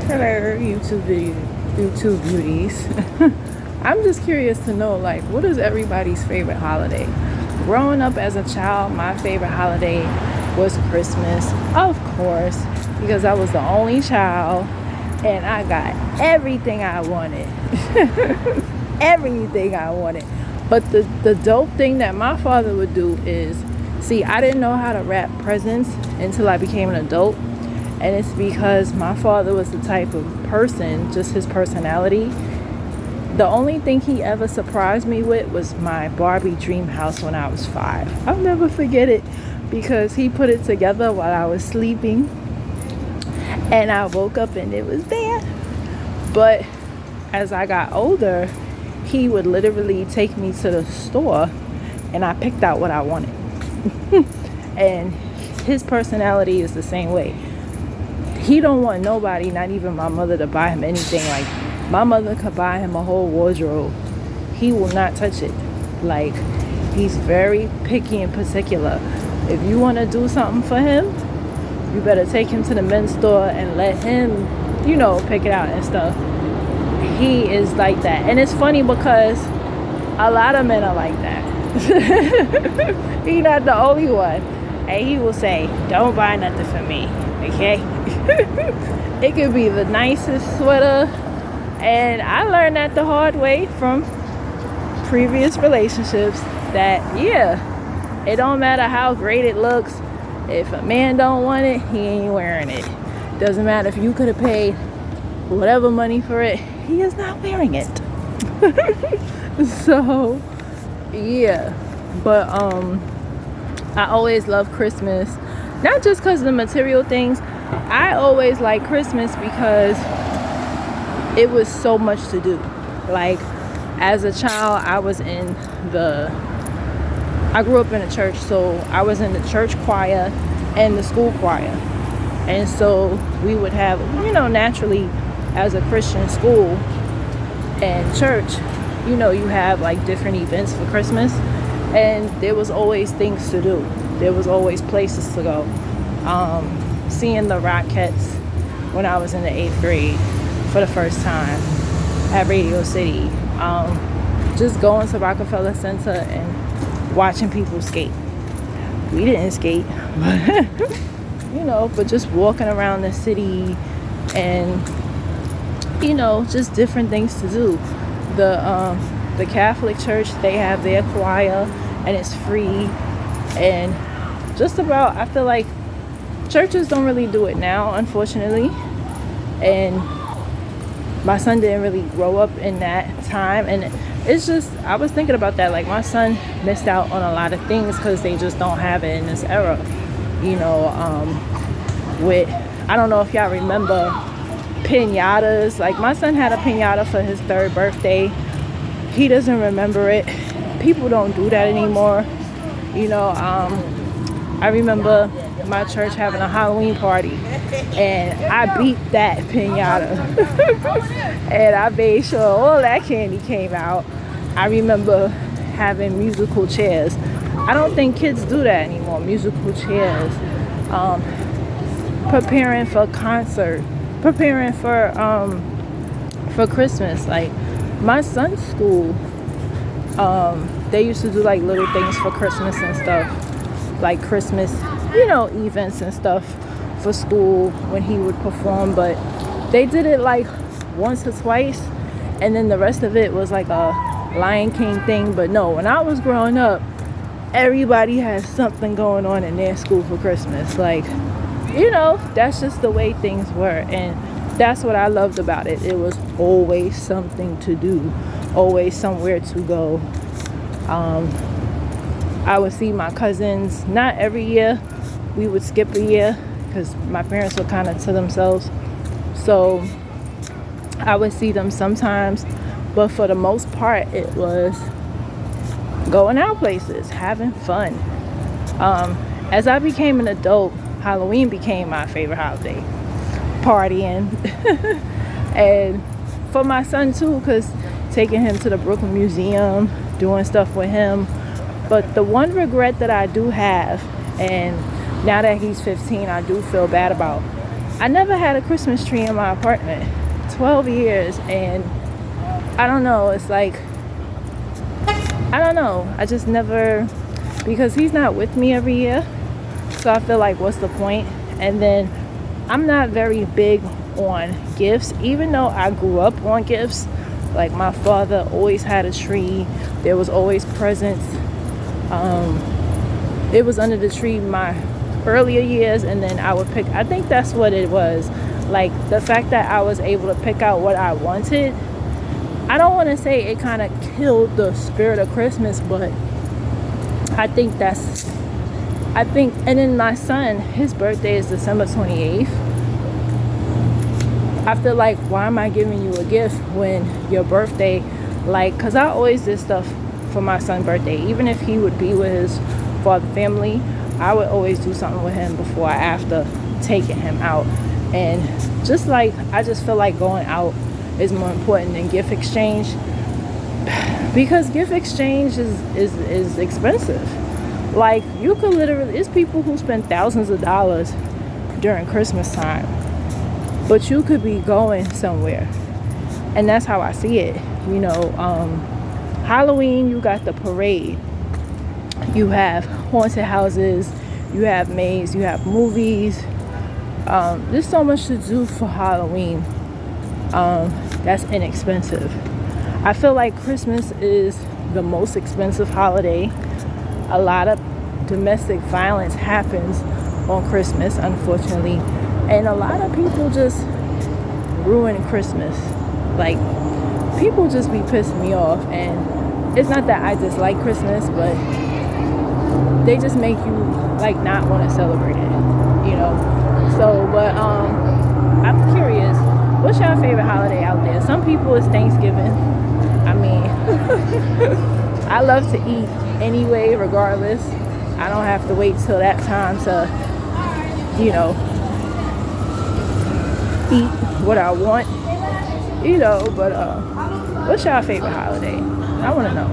Hello, YouTube beauties. I'm just curious to know, like, what is everybody's favorite holiday? Growing up as a child, my favorite holiday was Christmas, of course, because I was the only child and I got everything I wanted. Everything I wanted. But the dope thing that my father would do is, see, I didn't know how to wrap presents until I became an adult. And it's because my father was the type of person, just his personality. The only thing he ever surprised me with was my Barbie dream house when I was 5. I'll never forget it because he put it together while I was sleeping. And I woke up and it was there. But as I got older, he would literally take me to the store and I picked out what I wanted. And his personality is the same way. He don't want nobody, not even my mother, to buy him anything. Like, my mother could buy him a whole wardrobe. He will not touch it. Like, he's very picky and particular. If you want to do something for him, you better take him to the men's store and let him, pick it out and stuff. He is like that. And it's funny because a lot of men are like that. He's not the only one. And he will say, don't buy nothing for me, okay? It could be the nicest sweater. And I learned that the hard way from previous relationships that, it don't matter how great it looks. If a man don't want it, he ain't wearing it. Doesn't matter if you could have paid whatever money for it, he is not wearing it. So, but I always love Christmas, not just because of the material things. I always like Christmas because it was so much to do. Like, as a child, I grew up in a church, so I was in the church choir and the school choir. And so we would have, naturally, as a Christian school and church, you have like different events for Christmas. And there was always things to do. There was always places to go. Seeing the Rockettes when I was in the 8th grade for the first time at Radio City. Just going to Rockefeller Center and watching people skate. We didn't skate, but just walking around the city and, just different things to do. The Catholic Church, they have their choir and it's free. And just about, I feel like churches don't really do it now, unfortunately. And my son didn't really grow up in that time. And it's just, I was thinking about that. Like, my son missed out on a lot of things because they just don't have it in this era. I don't know if y'all remember piñatas. Like, my son had a piñata for his 3rd birthday. He doesn't remember it. People don't do that anymore. I remember my church having a Halloween party and I beat that piñata. And I made sure all that candy came out. I remember having musical chairs. I don't think kids do that anymore, musical chairs. Preparing for concert, preparing for Christmas. Like, my son's school, they used to do like little things for Christmas and stuff, like Christmas, events and stuff for school when he would perform. But they did it like once or twice, and then the rest of it was like a Lion King thing. But no, when I was growing up, everybody had something going on in their school for Christmas. Like, that's just the way things were. And that's what I loved about it. It was always something to do, always somewhere to go. I would see my cousins, not every year. We would skip a year because my parents were kind of to themselves. So I would see them sometimes. But for the most part, it was going out places, having fun. As I became an adult, Halloween became my favorite holiday. Partying. And for my son too, because taking him to the Brooklyn Museum, doing stuff with him. But the one regret that I do have, and now that he's 15, I do feel bad about, I never had a Christmas tree in my apartment. 12 years, and I don't know, it's like, I don't know, I just never, because he's not with me every year, so I feel like, what's the point? And then I'm not very big on gifts, even though I grew up on gifts. Like, my father always had a tree, there was always presents. It was under the tree my earlier years, and then I would pick, I think that's what it was, like the fact that I was able to pick out what I wanted. I don't want to say it kind of killed the spirit of Christmas, but I think, and then my son, his birthday is December 28th. I feel like, why am I giving you a gift when your birthday, like, because I always did stuff for my son's birthday. Even if he would be with his father family, I would always do something with him before, after taking him out. And just like, I just feel like going out is more important than gift exchange, because gift exchange is expensive. Like, you could literally, it's people who spend thousands of dollars during Christmas time, but you could be going somewhere. And that's how I see it. You know, Halloween, you got the parade, you have haunted houses, you have maids, you have movies. There's so much to do for Halloween. That's inexpensive. I feel like Christmas is the most expensive holiday. A lot of domestic violence happens on Christmas, unfortunately, and a lot of people just ruin Christmas. Like, people just be pissing me off, and it's not that I dislike Christmas, but they just make you like not want to celebrate it, you know. So, but I'm curious, what's your favorite holiday out there? Some people, it's Thanksgiving. I mean, I love to eat anyway, regardless. I don't have to wait till that time to, you know, eat what I want, you know. But what's your favorite holiday? I want to know.